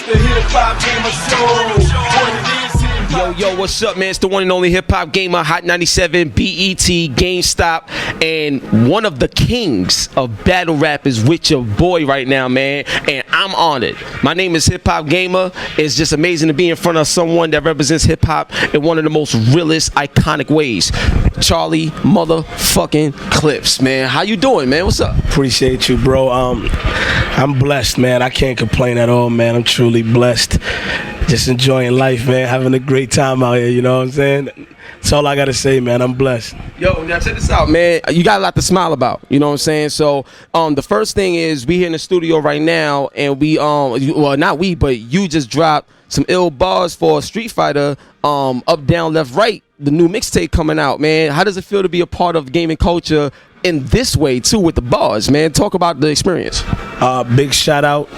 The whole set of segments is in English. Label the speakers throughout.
Speaker 1: It's the HipHopGamer Show. What it is,
Speaker 2: Yo, what's up, man? It's the one and only HipHopGamer, Hot 97, BET, GameStop, and one of the kings of battle rap is with your boy right now, man, and I'm honored. My name is HipHopGamer. It's just amazing to be in front of someone that represents hip-hop in one of the most realest, iconic ways. Charlie motherfucking Clips, man. How you doing, man? What's up?
Speaker 3: Appreciate you, bro. I'm blessed, man. I can't complain at all, man. I'm truly blessed. Just enjoying life, man. Having a great time out here, you know what I'm saying? That's all I gotta say, man. I'm blessed.
Speaker 2: Yo, now check this out, man. You got a lot to smile about, you know what I'm saying? So, the first thing is we here in the studio right now, and we, well, not we, but you just dropped some ill bars for Street Fighter, Up, Down, Left, Right, the new mixtape coming out, man. How does it feel to be a part of gaming culture in this way, too, with the bars, man? Talk about the experience.
Speaker 3: Big shout out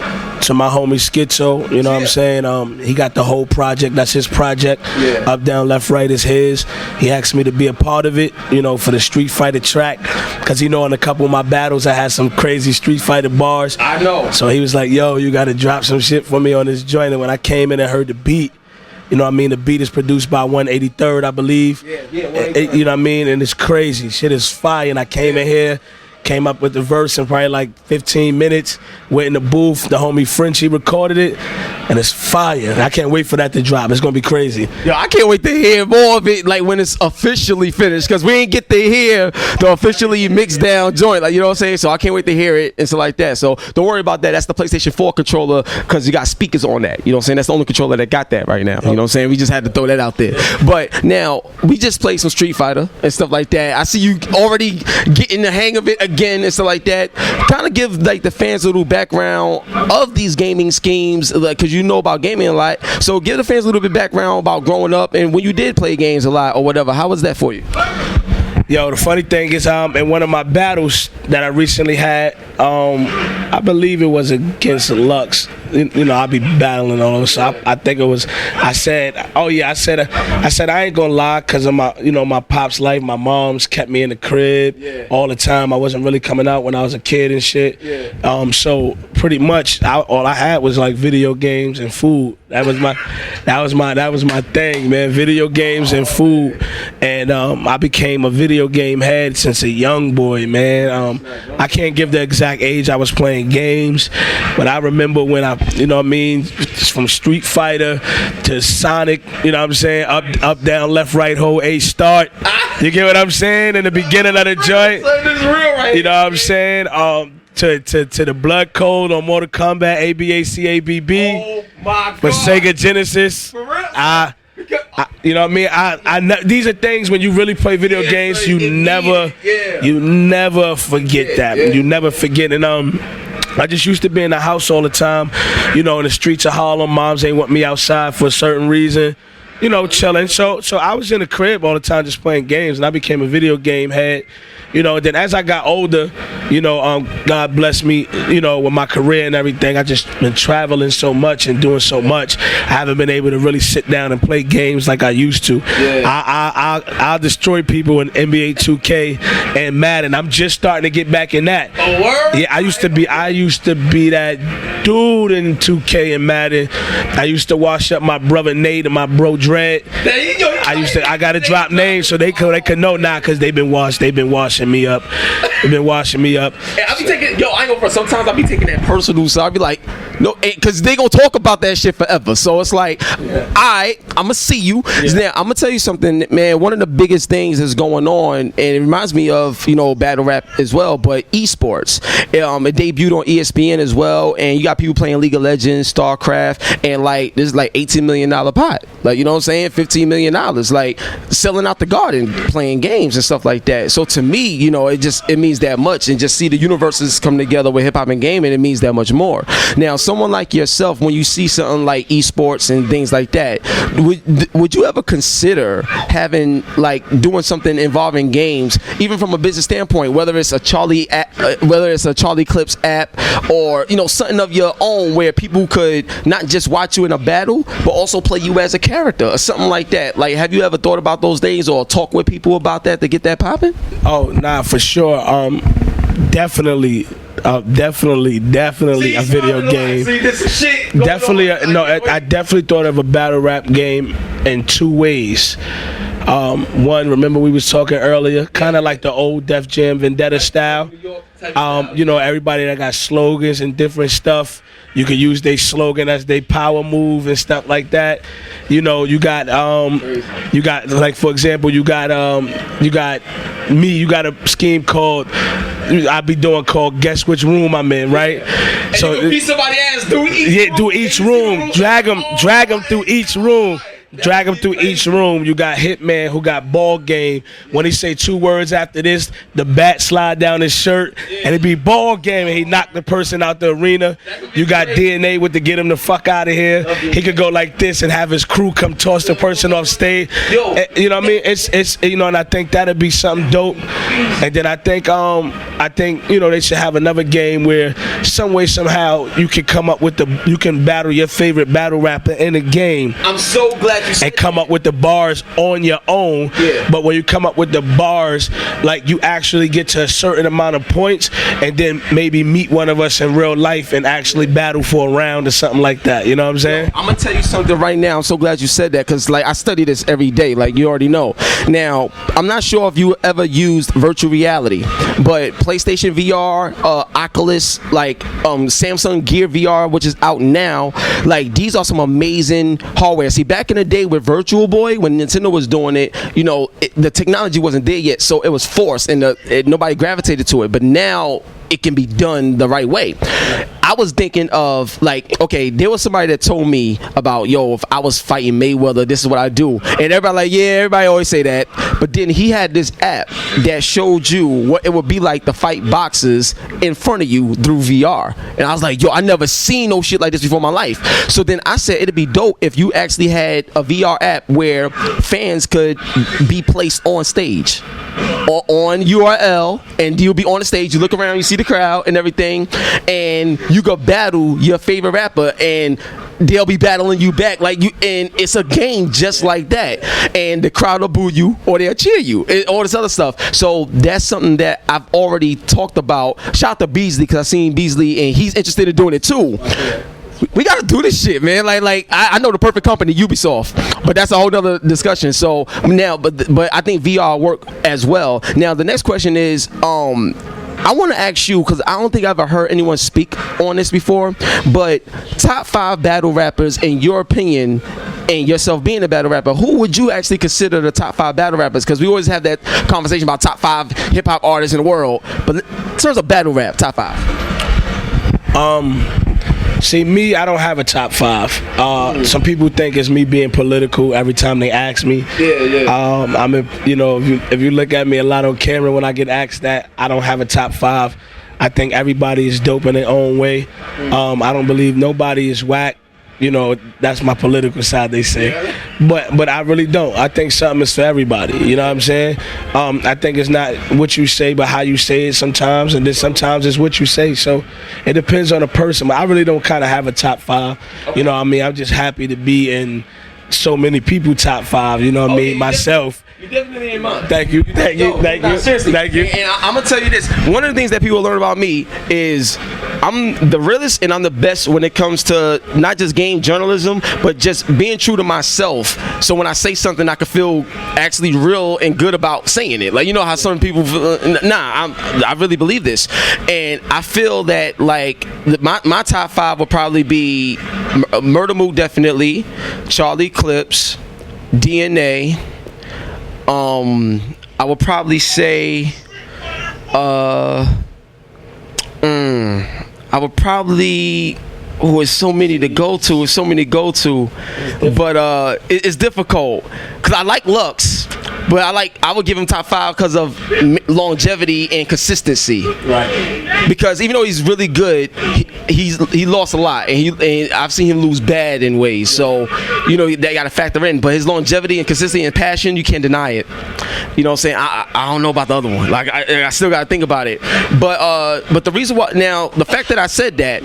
Speaker 3: to my homie Schizo, you know what I'm saying? He got the whole project. That's his project. Yeah. Up, Down, Left, Right is his. He asked me to be a part of it, you know, for the Street Fighter track, because you know in a couple of my battles I had some crazy Street Fighter bars.
Speaker 2: I know.
Speaker 3: So he was like, yo, you got to drop some shit for me on this joint. And when I came in and heard the beat, you know what I mean? The beat is produced by 183rd, I believe. Yeah, 183rd. You know what I mean? And it's crazy. Shit is fire. And I came in here, came up with the verse in probably like 15 minutes, went in the booth, the homie Frenchie recorded it, and it's fire. And I can't wait for that to drop. It's gonna be crazy.
Speaker 2: Yo, I can't wait to hear more of it, like when it's officially finished, because we ain't get to hear the officially mixed down joint, like, you know what I'm saying? So I can't wait to hear it and stuff like that. So don't worry about that. That's the PlayStation 4 controller, because you got speakers on that. You know what I'm saying? That's the only controller that got that right now. You know what I'm saying? We just had to throw that out there. But now we just played some Street Fighter and stuff like that. I see you already getting the hang of it again and stuff like that. Kind of give like the fans a little background of these gaming schemes, like, because you know about gaming a lot. So give the fans a little bit background about growing up and when you did play games a lot or whatever. How was that for you?
Speaker 3: Yo, the funny thing is, in one of my battles that I recently had, I believe it was against Lux. You know, I'll be battling on those. So I think it was. I said I ain't gonna lie, cause of my, you know, my pop's life. My mom's kept me in the crib all the time. I wasn't really coming out when I was a kid and shit. So pretty much, all I had was like video games and food. That was my thing, man. Video games and food, and I became a video game head since a young boy, man. I can't give the exact age I was playing games, but I remember when you know what I mean, from Street Fighter to Sonic, you know what I'm saying, up, down, left, right, hold A, start. You get what I'm saying? In the beginning of the joint, you know what I'm saying? To the Blood Code on Mortal Kombat, ABAC,
Speaker 2: Oh my God.
Speaker 3: For Sega Genesis.
Speaker 2: For real?
Speaker 3: You know what I mean? These are things when you really play video games, you never forget that. You never forget. And I just used to be in the house all the time, you know, in the streets of Harlem. Moms ain't want me outside for a certain reason, you know, chilling. So I was in the crib all the time just playing games, and I became a video game head. You know, then as I got older, you know, God bless me, you know, with my career and everything. I just been traveling so much and doing so much. I haven't been able to really sit down and play games like I used to. I'll destroy people in NBA 2K and Madden. I'm just starting to get back in that.
Speaker 2: Oh, word?
Speaker 3: Yeah, I used to be that dude in 2K and Madden. I used to wash up my brother Nate and my bro Dread. I gotta drop names so they could know now, because they've been washing me up. They've been washing me up.
Speaker 2: Hey, I be taking, I ain't gonna front. Sometimes I be taking that personal, so I be like, no, because they gonna talk about that shit forever. So it's like, I'm gonna see you. Now I'm gonna tell you something, man. One of the biggest things that's going on, and it reminds me of, you know, battle rap as well, but esports. It debuted on ESPN as well, and you got people playing League of Legends, StarCraft, and like this is like $18 million pot. Like, you know what I'm saying? $15 million, like selling out the garden, playing games and stuff like that. So to me, you know, it means that much, and just see the universes come together with hip hop and gaming, it means that much more. Now, someone like yourself, when you see something like esports and things like that, would you ever consider having, like, doing something involving games, even from a business standpoint, whether it's a Charlie Clips app, or, you know, something of your own where people could not just watch you in a battle, but also play you as a character or something like that? Like, have you ever thought about those things or talk with people about that to get that popping?
Speaker 3: Oh, nah, for sure. Definitely. Definitely a video game.
Speaker 2: See, this is shit.
Speaker 3: Definitely, I definitely thought of a battle rap game in two ways. One, remember we was talking earlier, kind of like the old Def Jam Vendetta style. Everybody that got slogans and different stuff, you can use their slogan as their power move and stuff like that. You got like, for example, you got me. You got a scheme called I be doing called Guess Which Room I'm In, right?
Speaker 2: And so you beat somebody ass through each
Speaker 3: room. Drag them through each room. Drag him through each room. You got Hitman who got ball game. When he say 2 words after this, the bat slide down his shirt and it be ball game and he knock the person out the arena. You got DNA with to get him the fuck out of here. He could go like this and have his crew come toss the person off stage. You know what I mean? It's and I think that'd be something dope. And then I think they should have another game where some way somehow you can come up with you can battle your favorite battle rapper in a game.
Speaker 2: I'm so glad.
Speaker 3: And come up with the bars on your own. But when you come up with the bars, like, you actually get to a certain amount of points and then maybe meet one of us in real life and actually battle for a round or something like that. You know what I'm saying?
Speaker 2: I'm gonna tell you something right now. I'm so glad you said that, because like I study this every day, like you already know. Now, I'm not sure if you ever used virtual reality, but PlayStation VR, Oculus, like Samsung Gear VR, which is out now, like these are some amazing hardware. See, back in the day with Virtual Boy, when Nintendo was doing it, the technology wasn't there yet, so it was forced and nobody gravitated to it. But now it can be done the right way. I was thinking of, like, okay, there was somebody that told me about, if I was fighting Mayweather, this is what I do. And everybody like, yeah, everybody always say that. But then he had this app that showed you what it would be like to fight boxers in front of you through VR. And I was like, I never seen no shit like this before in my life. So then I said it'd be dope if you actually had a VR app where fans could be placed on stage or on URL, and you'll be on the stage, you look around, you see the crowd and everything, and you go battle your favorite rapper and they'll be battling you back, like you, and it's a game just like that, and the crowd will boo you or they'll cheer you and all this other stuff. So that's something that I've already talked about. Shout out to Beasley, because I seen Beasley and he's interested in doing it too. We gotta do this shit, man. Like I know the perfect company, Ubisoft, but that's a whole nother discussion. So now, but I think VR work as well. Now the next question is, I want to ask you, because I don't think I've ever heard anyone speak on this before, but top 5 battle rappers in your opinion, and yourself being a battle rapper, who would you actually consider the top 5 battle rappers? Because we always have that conversation about top 5 hip hop artists in the world, but in terms of battle rap, top 5.
Speaker 3: See, me, I don't have a top 5. Some people think it's me being political every time they ask me. If you look at me a lot on camera when I get asked that, I don't have a top 5. I think everybody is dope in their own way. I don't believe nobody is whack. That's my political side, they say. But I really don't. I think something is for everybody. You know what I'm saying? I think it's not what you say, but how you say it sometimes, and then sometimes it's what you say. So it depends on the person. But I really don't kind of have a top 5. Okay. You know what I mean? I'm just happy to be in so many people top 5. You know what I mean? Myself.
Speaker 2: You definitely ain't mine.
Speaker 3: Thank you.
Speaker 2: Seriously.
Speaker 3: Thank you.
Speaker 2: And I'm gonna tell you this. One of the things that people learn about me is I'm the realest and I'm the best when it comes to not just game journalism, but just being true to myself. So when I say something, I can feel actually real and good about saying it. Like, you know how some people feel, I really believe this. And I feel that, like, my top 5 would probably be Murda Mook, definitely, Charlie Clips, DNA. I would probably say I would probably, it's so many to go to, but it's difficult because I like Lux, but I would give him top 5 because of longevity and consistency. Right. Because even though he's really good, he lost a lot, and I've seen him lose bad in ways. So they got to factor in. But his longevity and consistency and passion, you can't deny it. You know what I'm saying? I don't know about the other one. Like I still got to think about it. But the reason why, now the fact that I said that,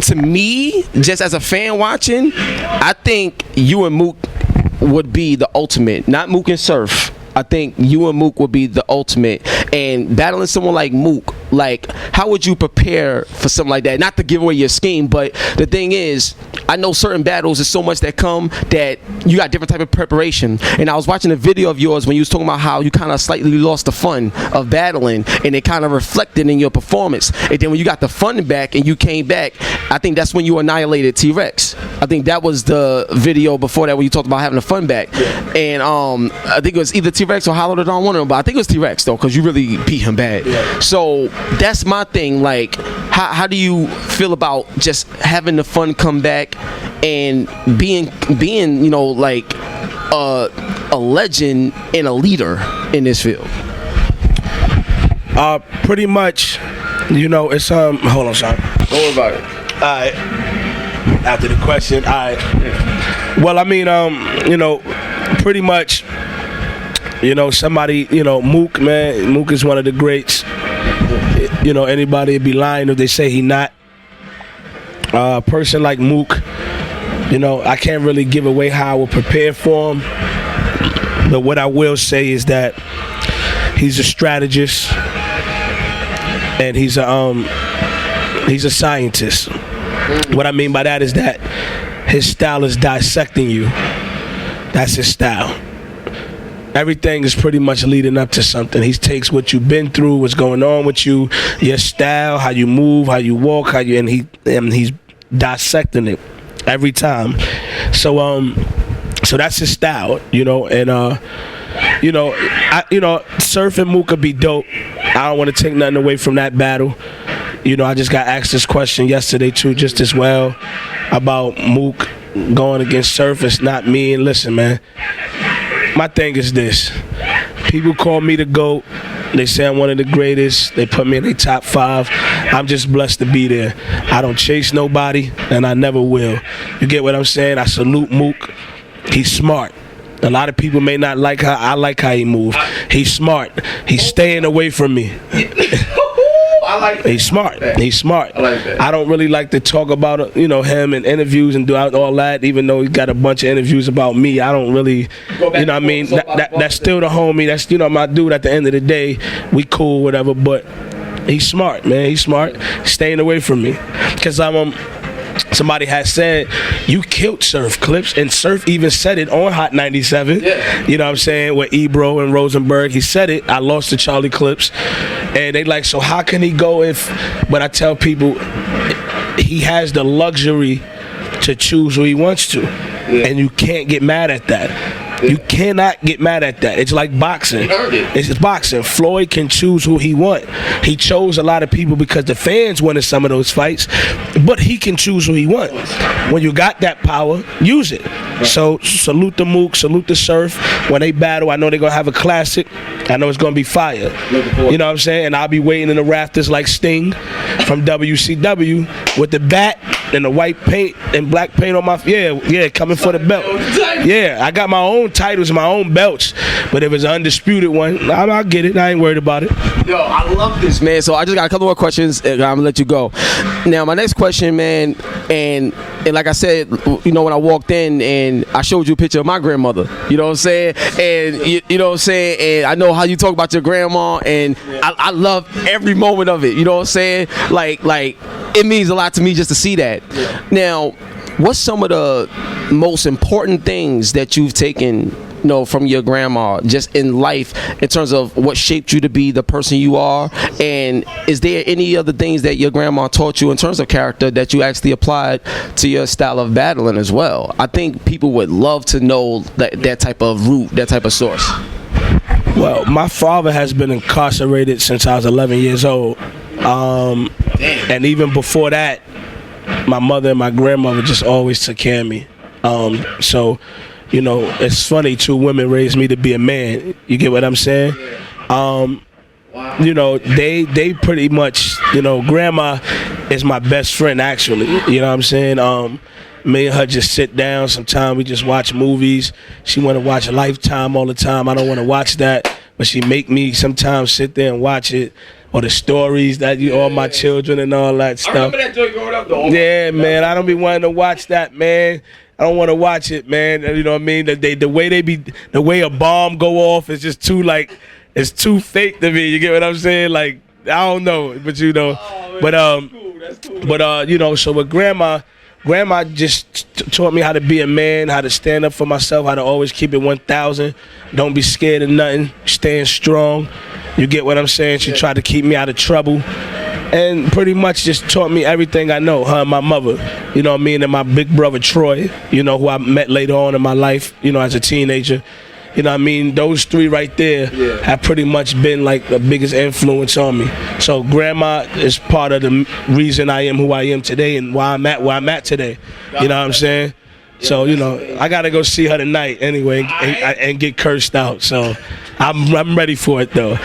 Speaker 2: to me, just as a fan watching, I think you and Mook would be the ultimate. Not Mook and Surf. I think you and Mook would be the ultimate. And battling someone like Mook, like, how would you prepare for something like that? Not to give away your scheme, but the thing is, I know certain battles, there's so much that come that you got different type of preparation. And I was watching a video of yours when you was talking about how you kind of slightly lost the fun of battling, and it kind of reflected in your performance. And then when you got the fun back and you came back, I think that's when you annihilated T-Rex. I think that was the video before that when you talked about having the fun back. Yeah. And I think it was either T-Rex or Hollow the Dawn, one of them, but I think it was T-Rex though, because you really beat him bad. Yeah. So that's my thing. Like, how do you feel about just having the fun come back and being you know, like a legend and a leader in this field?
Speaker 3: Pretty much, you know, it's hold on, son.
Speaker 2: Don't worry about it.
Speaker 3: All right. After the question, all right. Yeah. Well, I mean, you know, pretty much, you know, somebody, you know, Mook, man, Mook is one of the greats. You know, anybody would be lying if they say he not. A person like Mook, you know, I can't really give away how I would prepare for him. But what I will say is that he's a strategist and he's a scientist. What I mean by that is that his style is dissecting you. That's his style. Everything is pretty much leading up to something. He takes what you've been through, what's going on with you, your style, how you move, how you walk, and he's dissecting it every time. So so that's his style, you know, and Surf and Mook could be dope. I don't want to take nothing away from that battle. You know, I just got asked this question yesterday too, just as well, about Mook going against Surf. It's not me. And listen, man, my thing is this. People call me the GOAT. They say I'm one of the greatest. They put me in their top 5. I'm just blessed to be there. I don't chase nobody, and I never will. You get what I'm saying? I salute Mook. He's smart. A lot of people may not like how I like how he moves. He's smart. He's staying away from me.
Speaker 2: I like that.
Speaker 3: He's smart. He's smart.
Speaker 2: I like that.
Speaker 3: I don't really like to talk about, you know, him in interviews and do all that, even though he's got a bunch of interviews about me. I don't really, you know what I mean? That's still the homie. That's, you know, my dude at the end of the day. We cool, whatever, but he's smart, man. He's smart. Staying away from me. Because somebody has said, you killed Surf Clips, and Surf even said it on Hot 97. Yeah. You know what I'm saying? With Ebro and Rosenberg, he said it. I lost to Charlie Clips. And they like, so how can he go if... But I tell people, he has the luxury to choose who he wants to. Yeah. And you can't get mad at that. You cannot get mad at that. It's like boxing. It's boxing. Floyd can choose who he wants. He chose a lot of people because the fans wanted some of those fights, but he can choose who he wants. When you got that power, use it. So salute the Mook, salute the Surf. When they battle, I know they're going to have a classic. I know it's going to be fire. You know what I'm saying? And I'll be waiting in the rafters like Sting from WCW with the bat and the white paint and black paint on my... Yeah, coming for the belt. Yeah, I got my own titles, my own belts. But if it's an undisputed one, I'll get it. I ain't worried about it.
Speaker 2: Yo, I love this, man. So I just got a couple more questions, and I'm going to let you go. Now, my next question, man, and like I said, you know, when I walked in and I showed you a picture of my grandmother, you know what I'm saying? And you know what I'm saying? And I know how you talk about your grandma, and I love every moment of it, you know what I'm saying? Like it means a lot to me just to see that. Yeah. Now, what's some of the most important things that you've taken, you know, from your grandma just in life in terms of what shaped you to be the person you are? And is there any other things that your grandma taught you in terms of character that you actually applied to your style of battling as well? I think people would love to know that type of root, that type of source.
Speaker 3: Well, my father has been incarcerated since I was 11 years old. And even before that, my mother and my grandmother just always took care of me. So, you know, it's funny, 2 women raised me to be a man. You get what I'm saying? You know, they pretty much, you know, grandma is my best friend, actually. You know what I'm saying? Me and her just sit down. Sometimes we just watch movies. She want to watch Lifetime all the time. I don't want to watch that, but she make me sometimes sit there and watch it. Or the stories that all my children and all that stuff. I remember that joint growing up though. Yeah, man. I don't be wanting to watch that, man. I don't want to watch it, man. You know what I mean? The way a bomb go off is just too it's too fake to me. You get what I'm saying? Like, I don't know, but you know, you know, so with grandma just taught me how to be a man, how to stand up for myself, how to always keep it 1,000. Don't be scared of nothing. Stand strong. You get what I'm saying? She tried to keep me out of trouble. And pretty much just taught me everything I know, her and my mother. You know what I mean? And my big brother, Troy, you know, who I met later on in my life, you know, as a teenager. You know what I mean? Those three right there have pretty much been like the biggest influence on me. So grandma is part of the reason I am who I am today and why I'm at today. You know what I'm saying? So, you know, I got to go see her tonight anyway and get cursed out. So I'm ready for it, though.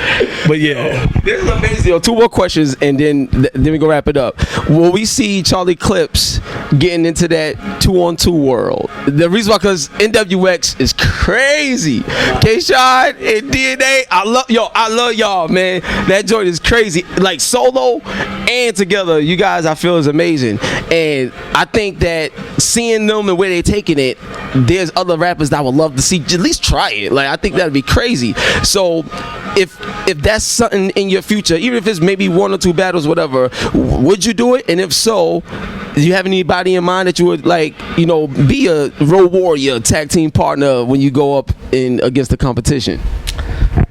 Speaker 3: But, yeah.
Speaker 2: This is amazing. Yo, 2 more questions, and then we go wrap it up. Will we see Charlie Clips getting into that 2-on-2 world? The reason why, because NWX is crazy. K-Shine and DNA, I love y'all, man. That joint is crazy. Like, solo and together, you guys, I feel, is amazing. And I think that seeing them and where they taking it, there's other rappers that I would love to see at least try it. Like, I think that'd be crazy. So if that's something in your future, even if it's maybe 1 or 2 battles, whatever, would you do it? And if so, do you have anybody in mind that you would, like, you know, be a road warrior, tag team partner when you go up in against the competition?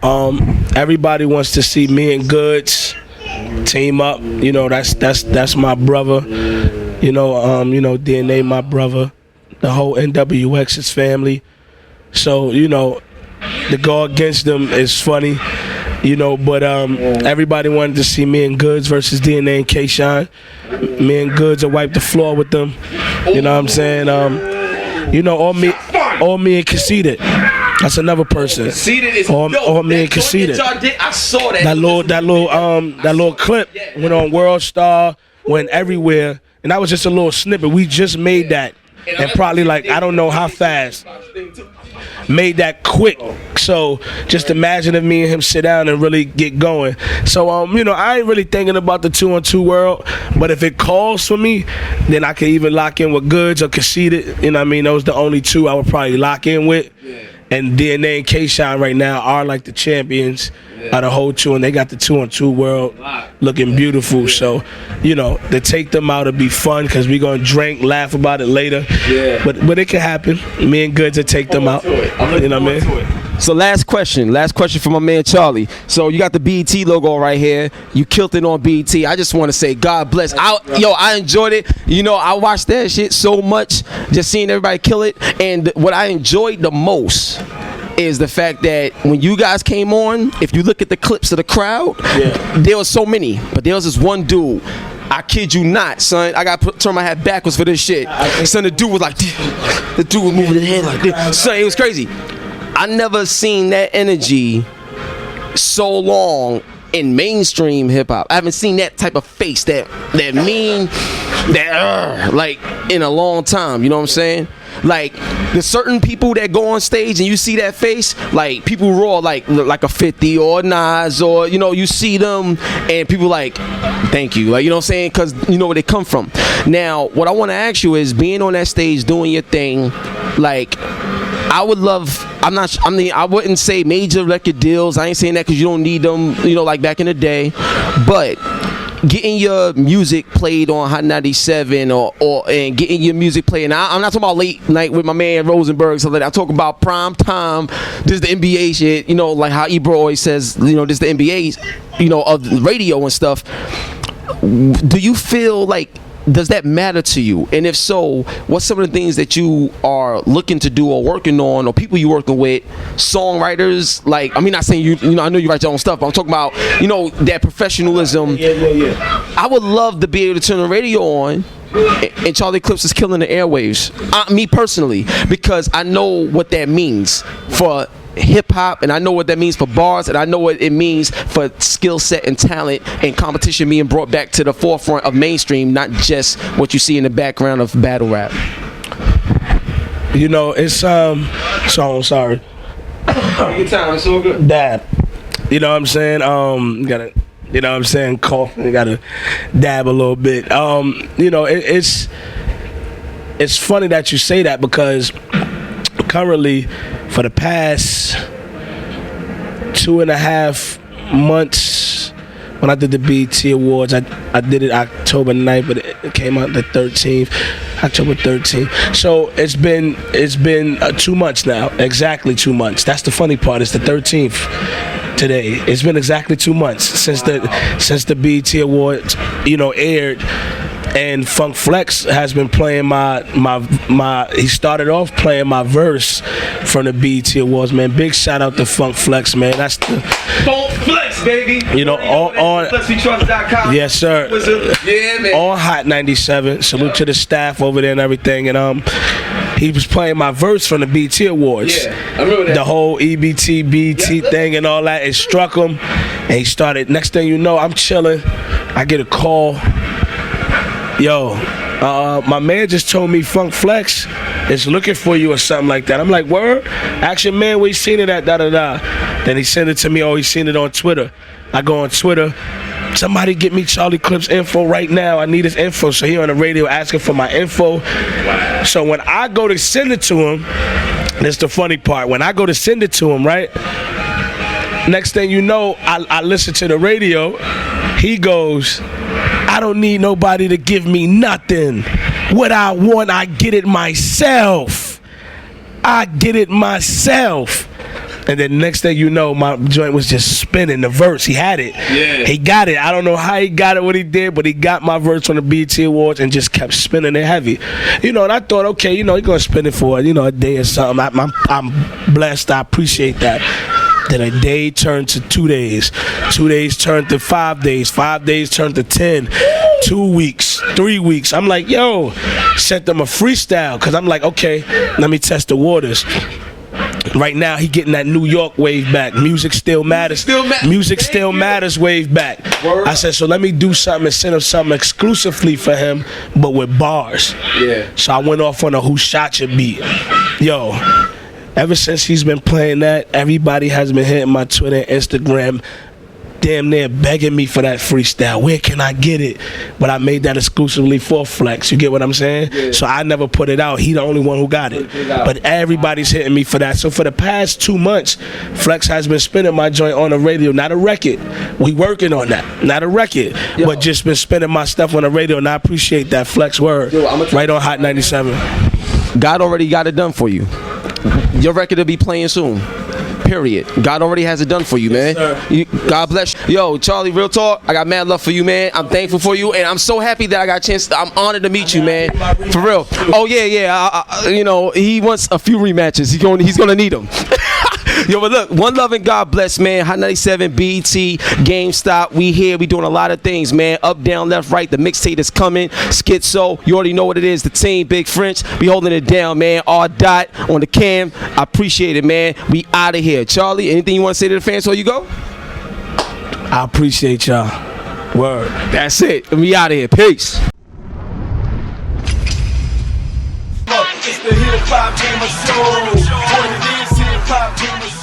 Speaker 3: Everybody wants to see me and Goods team up. You know, that's my brother. You know, DNA, my brother. The whole NWX is family. So, you know, to go against them is funny, you know, but everybody wanted to see me and Goods versus DNA and K-Shine. Me and Goods will wipe the floor with them. You know what I'm saying? You know, all me and Conceited. That's another person.
Speaker 2: Conceited is
Speaker 3: all me and Conceited.
Speaker 2: I saw that.
Speaker 3: That little clip went on World Star, went everywhere, and that was just a little snippet. We just made that. And probably, like, I don't know how fast, made that quick. So just imagine if me and him sit down and really get going. So you know, I ain't really thinking about the 2-on-2 world, but if it calls for me, then I can even lock in with Goods or Conceited. You know what I mean? Those the only 2 I would probably lock in with. And DNA and K-Shine right now are like the champions of the whole 2, and they got the 2-on-2 world looking beautiful. So, you know, to take them out would be fun because we're going to drink, laugh about it later. But it can happen. Me and Goods will take them out. You know what I mean?
Speaker 2: So last question for my man Charlie. So you got the BET logo right here. You killed it on BET. I just want to say God bless. I enjoyed it. You know, I watched that shit so much, just seeing everybody kill it. And what I enjoyed the most is the fact that when you guys came on, if you look at the clips of the crowd, there was so many, but there was this one dude. I kid you not, son. I got to turn my head backwards for this shit. Son, the dude was like, the dude was moving his head like this. Son, it was crazy. I never seen that energy so long in mainstream hip hop. I haven't seen that type of face, that mean, like, in a long time. You know what I'm saying? Like, there's certain people that go on stage and you see that face, like, people roar like a 50 or a Nas, or, you know, you see them and people like, thank you, like, you know what I'm saying, because you know where they come from. Now, what I want to ask you is, being on that stage doing your thing, like, I would love, I wouldn't say major record deals. I ain't saying that because you don't need them, you know, like back in the day. But getting your music played on Hot 97 and getting your music played. And I'm not talking about late night with my man Rosenberg. So that I'm talking about prime time. This is the NBA shit. You know, like how Ebro always says, you know, this is the NBA, you know, of the radio and stuff. Do you feel like, does that matter to you? And if so, what's some of the things that you are looking to do or working on, or people you working with, songwriters? Like, I mean, not saying you know, I know you write your own stuff, but I'm talking about, you know, that professionalism. I would love to be able to turn the radio on and Charlie Clips is killing the airwaves. Me personally, because I know what that means for hip hop, and I know what that means for bars, and I know what it means for skill set and talent and competition being brought back to the forefront of mainstream, not just what you see in the background of battle rap.
Speaker 3: You know, it's so I'm sorry.
Speaker 2: Good time, it's so good.
Speaker 3: Dab. You know what I'm saying? You gotta, you know what I'm saying, cough. You gotta dab a little bit. You know, it's funny that you say that, because currently, for the past 2.5 months when I did the BET Awards, I did it October 9th, but it came out the 13th, October 13th. So it's been 2 months now, exactly 2 months. That's the funny part. It's the 13th today. It's been exactly 2 months since the BET Awards, aired. And Funk Flex has been playing he started off playing my verse from the BET Awards, man. Big shout out to Funk Flex, man. That's the
Speaker 2: Funk Flex, baby.
Speaker 3: On
Speaker 2: FlexWeTrust.com.
Speaker 3: Yes, sir.
Speaker 2: Yeah, man.
Speaker 3: On Hot 97. Salute to the staff over there and everything. And he was playing my verse from the BET Awards.
Speaker 2: Yeah, I remember that.
Speaker 3: The whole EBT, BET thing and all that. It struck him. And he started. Next thing you know, I'm chilling. I get a call. Yo, my man just told me Funk Flex is looking for you or something like that. I'm like, word? Action man, where you seen it at? Da-da-da. Then he sent it to me. Oh, he seen it on Twitter. I go on Twitter. Somebody get me Charlie Clip's info right now. I need his info. So he on the radio asking for my info. Wow. So when I go to send it to him, that's the funny part. When I go to send it to him, right? Next thing you know, I listen to the radio. He goes, I don't need nobody to give me nothing. What I want, I get it myself. I get it myself. And then next thing you know, my joint was just spinning the verse. He had it. Yeah. He got it. I don't know how he got it, what he did, but he got my verse on the BET Awards and just kept spinning it heavy. And I thought, okay, he's going to spin it for, a day or something. I'm blessed. I appreciate that. Then a day turned to 2 days. 2 days turned to 5 days. 5 days turned to 10. 2 weeks. 3 weeks. I'm like, yo, sent them a freestyle. Because I'm like, okay, let me test the waters. Right now, he getting that New York wave back. Music still matters. Music still matters wave back. I said, so let me do something and send him something exclusively for him, but with bars. Yeah. So I went off on a Who Shot Ya beat. Yo. Ever since he's been playing that, everybody has been hitting my Twitter and Instagram, damn near begging me for that freestyle. Where can I get it? But I made that exclusively for Flex. You get what I'm saying? Yeah. So I never put it out. He the only one who got it. But everybody's hitting me for that. So for the past 2 months, Flex has been spinning my joint on the radio. Not a record. We working on that. Not a record. Yo. But just been spinning my stuff on the radio, and I appreciate that Flex word. Yo, right on Hot 97.
Speaker 2: God already got it done for you. Your record will be playing soon. Period. God already has it done for you, man. God bless you. Yo, Charlie, real talk, I got mad love for you, man. I'm thankful for you, and I'm so happy that I got a chance. I'm honored to meet you, man. For real. Oh, yeah. He wants a few rematches. He's gonna need them. Yo, but look, one love and God bless, man. Hot 97, BET, GameStop. We here. We doing a lot of things, man. Up, down, left, right. The mixtape is coming. Schizo. You already know what it is. The team, Big French. We holding it down, man. R. Dot on the cam. I appreciate it, man. We out of here. Charlie, anything you want to say to the fans before you go?
Speaker 3: I appreciate y'all. Word.
Speaker 2: That's it. We out of here. Peace.
Speaker 1: It's the HipHopGamer Show. What it is, HipHopGamer Show.